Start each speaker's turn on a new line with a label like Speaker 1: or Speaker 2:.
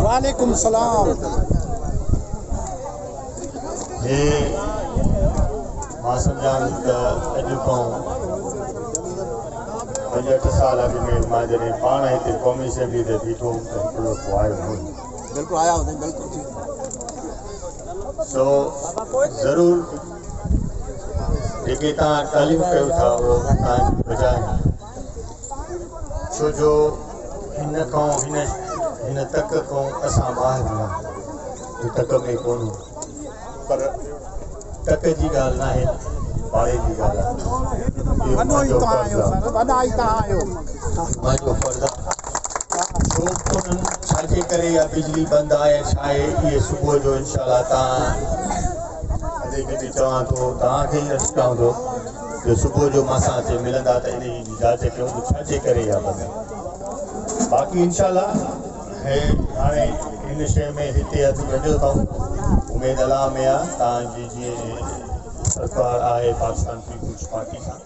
Speaker 1: वालेकुम सलाम।
Speaker 2: ये मां सम्झां त अॼु खां 5-8 साल अॻु में मां जॾहिं पाण हिते क़ौमी असेंबली ते बीठो त हिकिड़ो दफ़ो आयो हुउमि।
Speaker 1: बिल्कुलु आया हुआ, बिल्कुलु।
Speaker 2: सो ज़रूर जेके तव्हां तालीम कयो था उहो तव्हांजी बजाए छो जो हिन तक खां असां ॿाहिरि आहियूं तक में कोन पर तक जी ॻाल्हि न आहे पाड़े जी ॻाल्हि आहे। मुंहिंजो फर्ज़ु आहे छो कोन्हनि छाजे करे या बिजली बंदि आहे छा आहे इहे सुबुह जो इंशाल्लाह तव्हां अॼु चवां थो तव्हांखे ई रखियां थो जो सुबुह जो मां सां अचे मिलंदा त इन जी जांच कयूं छाजे करे या बंदि बाक़ी इंशाल्लाह हाणे हिन शइ में हिते हथु वञो अथऊं उमेद अलाह में आहे तव्हांजी जीअं सरकार आहे पाकिस्तान पीपुल्स पार्टी सां